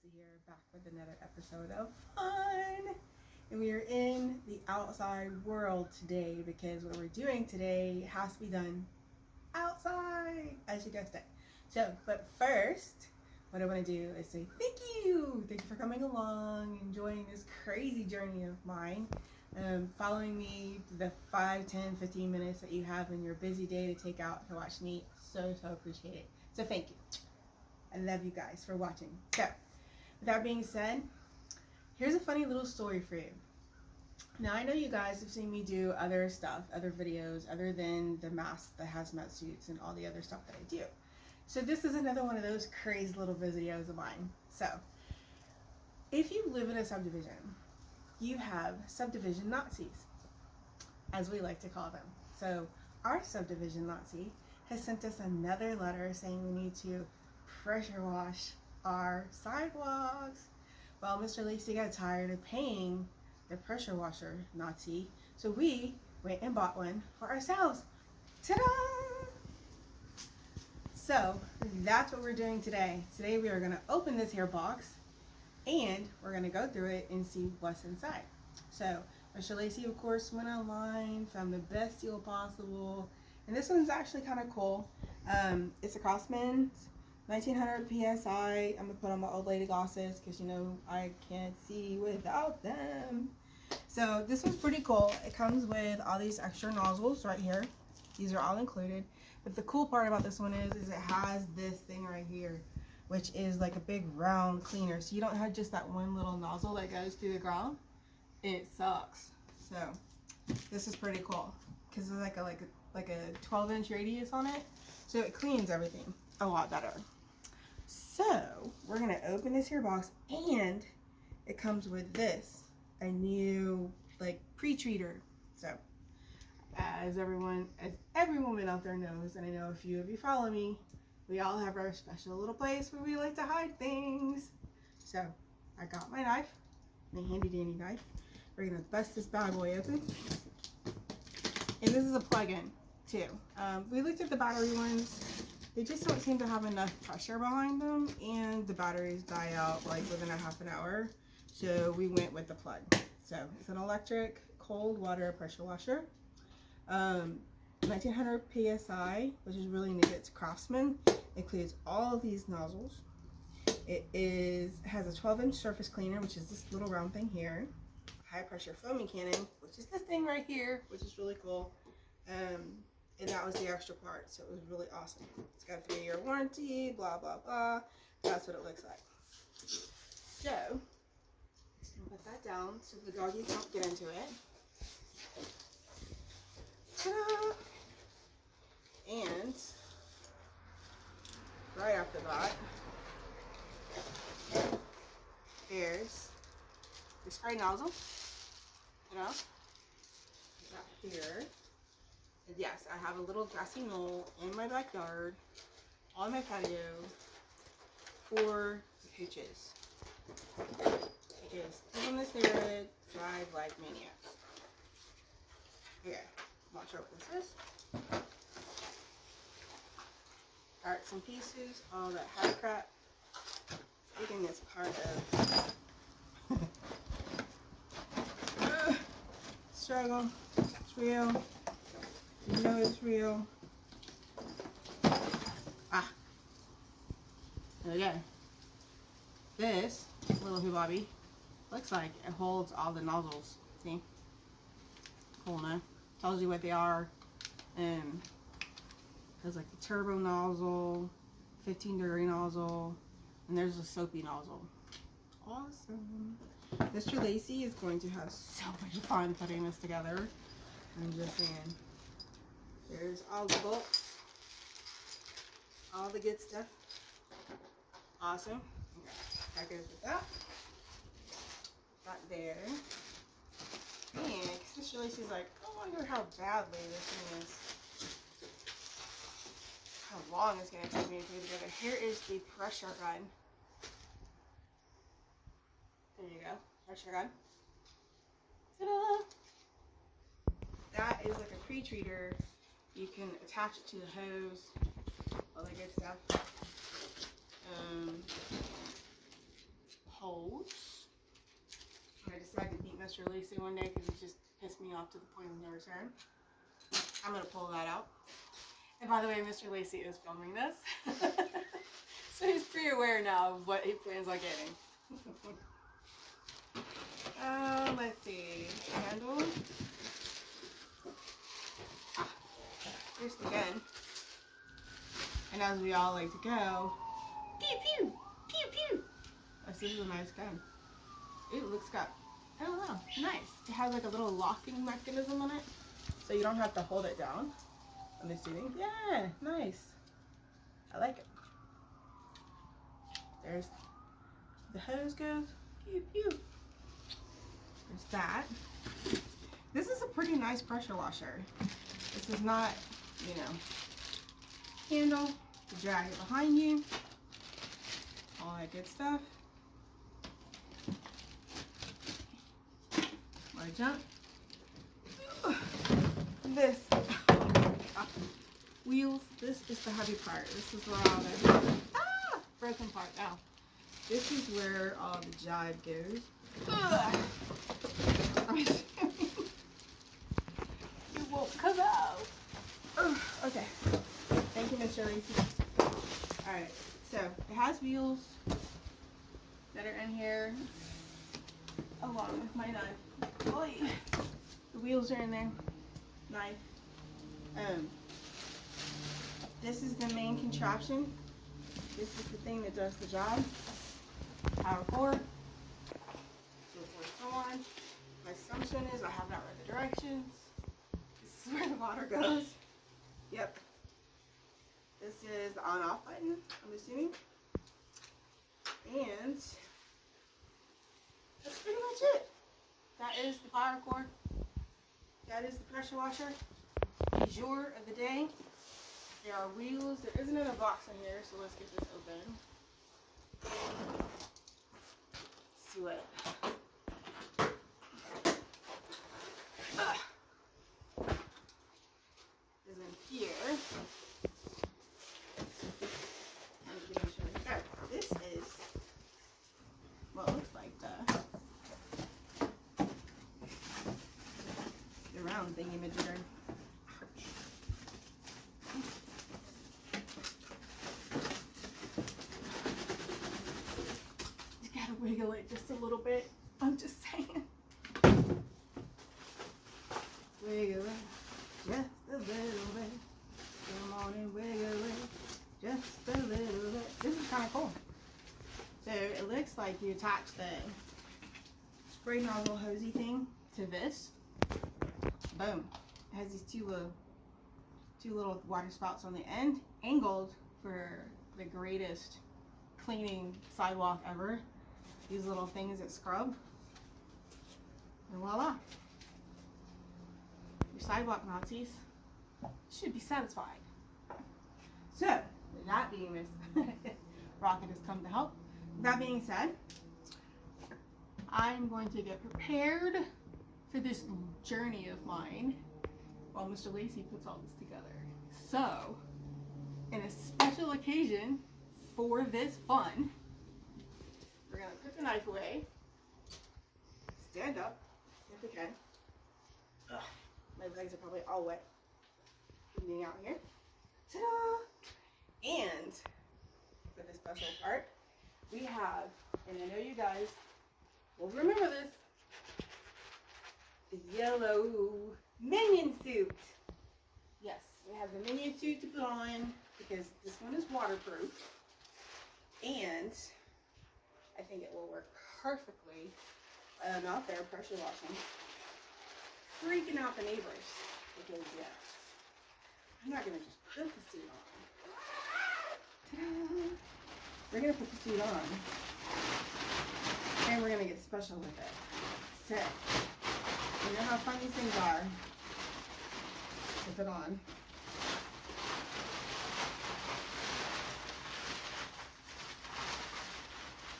Lacey here, back with another episode of fun. And we are in the outside world today because what we're doing today has to be done outside, as you guessed it. So, but first, what I want to do is say thank you. Thank you for coming along, enjoying this crazy journey of mine. Following me the 5, 10, 15 minutes that you have in your busy day to take out to watch me. So appreciate it. So thank you. I love you guys for watching. So, with that being said, here's a funny little story for you. Now, I know you guys have seen me do other stuff, other videos, other than the masks, the hazmat suits, and all the other stuff that I do. So this is another one of those crazy little videos of mine. So, if you live in a subdivision, you have subdivision Nazis, as we like to call them. So, our subdivision Nazi has sent us another letter saying we need to pressure wash our sidewalks. Well, Mr. Lacey got tired of paying the pressure washer Nazi, so we went and bought one for ourselves. Ta-da! So that's what we're doing today. Today we are going to open this here box and we're going to go through it and see what's inside. So Mr. Lacey, of course, went online, found the best deal possible, and this one's actually kind of cool. It's a Craftsman 1900 PSI. I'm gonna put on my old lady glasses because you know I can't see without them. So this one's pretty cool. It comes with all these extra nozzles right here. These are all included. But the cool part about this one is it has this thing right here, which is like a big round cleaner. So you don't have just that one little nozzle that goes through the ground. It sucks. So this is pretty cool because it's like a 12-inch radius on it. So it cleans everything a lot better. So we're gonna open this here box, and it comes with this, a new like pre-treater. So as every woman out there knows, and I know a few of you follow me, we all have our special little place where we like to hide things. So I got my knife, my handy dandy knife. We're gonna bust this bad boy open, and this is a plug-in too. We looked at the battery ones. They just don't seem to have enough pressure behind them, and the batteries die out like within a half an hour. So we went with the plug. So it's an electric cold water pressure washer. 1900 PSI, which is really neat. It's Craftsman. It includes all of these nozzles. It has a 12-inch surface cleaner, which is this little round thing here. High pressure foaming cannon, which is this thing right here, which is really cool. And that was the extra part, so it was really awesome. It's got a 3-year warranty, blah, blah, blah. That's what it looks like. So, I'm gonna put that down so the doggies don't get into it. Ta-da! And, right off the bat, there's the spray nozzle. Got here. Yes, I have a little grassy knoll in my backyard, on my patio, for the pooches. Because people in this neighborhood drive like maniacs. Okay, I'm not sure what this is. Parts and pieces, all that high crap. Taking this part of struggle. It's real. You know it's real. Okay. This little hobby looks like it holds all the nozzles. See? Cool, no? Tells you what they are. And there's like the turbo nozzle, 15-degree nozzle, and there's a soapy nozzle. Awesome. Mr. Lacey is going to have so much fun putting this together. I'm just saying. There's all the bolts, all the good stuff. Awesome. Okay, that goes with that. That there. And Mr. Lacey's like, I wonder how badly this thing is. How long it's going to take me to put it together. Here is the pressure gun. There you go. Pressure gun. Ta-da! That is like a pre-treater. You can attach it to the hose, all that good stuff. Mr. Lacey one day because he just pissed me off to the point of no return. I'm going to pull that out. And by the way, Mr. Lacey is filming this. So he's pretty aware now of what he plans on getting. Let's see. Handle. Here's the gun. And as we all like to go, pew pew, pew pew. This is a nice gun. It looks got, I don't know, nice. It has like a little locking mechanism on it, so you don't have to hold it down. I'm assuming. Yeah, nice. I like it. There's the hose goes. Pew pew. There's that. This is a pretty nice pressure washer. This is not, you know, handle to drag it behind you. All that good stuff. More junk. This wheels. This is the heavy part. This is where all the broken part. Ow. This is where all the jive goes. You won't come out. Okay. Thank you, Mr. Lacey. Alright, so it has wheels that are in here along with my knife. Oy. The wheels are in there. Knife. This is the main contraption. This is the thing that does the job. Power cord. So forth, so on. My assumption is I have not read the directions. This is where the water goes. Yep. This is the on-off button, I'm assuming. And that's pretty much it. That is the power cord. That is the pressure washer. The jour of the day. There are wheels. There isn't a box in here, so let's get this open. Let's see what. Is in here. This is what looks like the round thingy-majigger. You gotta wiggle it just a little bit. I'm just saying. Wiggle it just a little bit. Come on and wiggle it just a little bit. This is kind of cool. So it looks like you attach the spray nozzle hosey thing to this. Boom. It has these two little water spouts on the end, angled for the greatest cleaning sidewalk ever. These little things that scrub. And voila. Your sidewalk Nazis should be satisfied. So, with that being Rocket has come to help. That being said, I'm going to get prepared for this journey of mine while Mr. Lacey puts all this together. So, in a special occasion for this fun, we're going to put the knife away, stand up if we can. Ugh, my legs are probably all wet being out here. Ta-da! And for the special part, we have, and I know you guys will remember this, the yellow minion suit. Yes, we have the minion suit to put on because this one is waterproof. And I think it will work perfectly. I'm out there pressure washing, freaking out the neighbors because, yes, I'm not going to just put the suit on. Ta-da! We're going to put the suit on, and we're going to get special with it. So, you know how fun these things are to put on.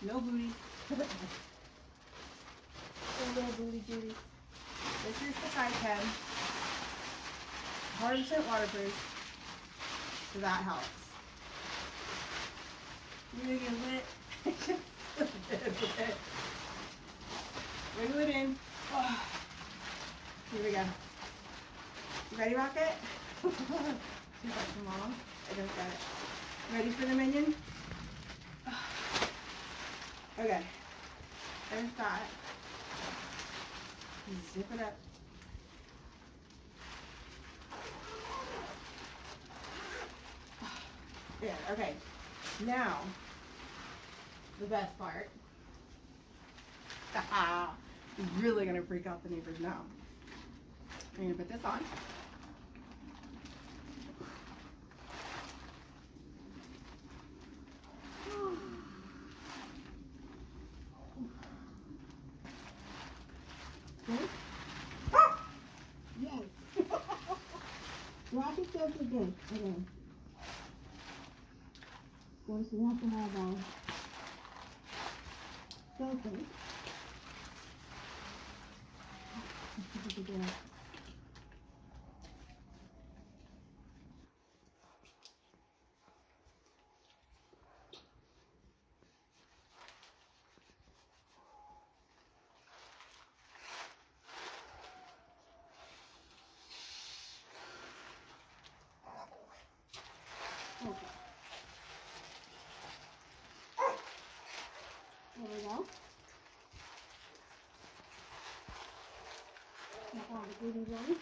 No booty. No little booty Judy. This is the side pen. 100% waterproof. So that helps. You're gonna get it. Wiggle it in. Oh. Okay, got it. Ready for the minion? Okay. There's that. Zip it up. There, okay. Now, the best part. Really gonna freak out the neighbors now. I'm gonna put this on. Yes. Rock yourself again. Okay. Of course, you have to have filter. Okay. There we go. Keep all the goodies on.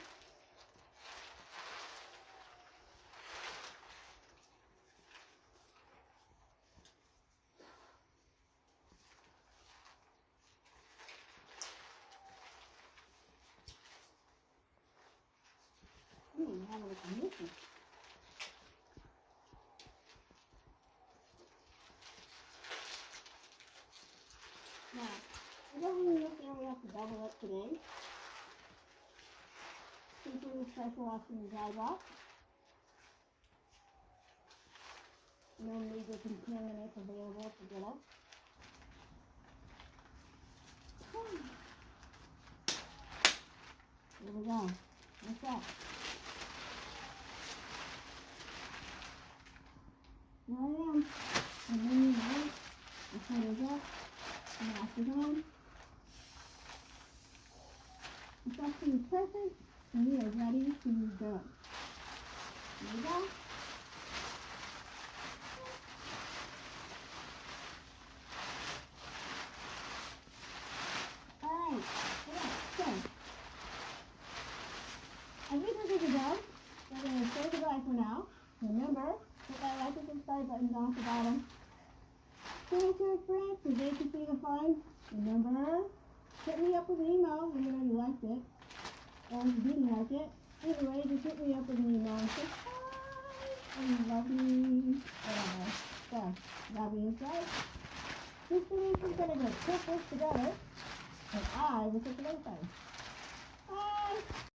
Have a little missing. Now, I don't really necessarily have to double up today. Simply pressure washing the sidewalk. No major contaminants available to get up. Here we go. What's that? There I am. And then you know, the sun is up, the mask is on. It's actually perfect, and we are ready to go. Here we go. Alright, so I think we're good to go. We're going to say goodbye for now. Remember, hit that like and subscribe button down at the bottom. Share it to your friends so they can see the fun. Remember, hit me up with an email when you know you liked it. Or if you didn't like it. Anyway, just hit me up with an email and say hi. And love me. Whatever. So, that being said, this video is going to put this together. And I will take it later. Bye.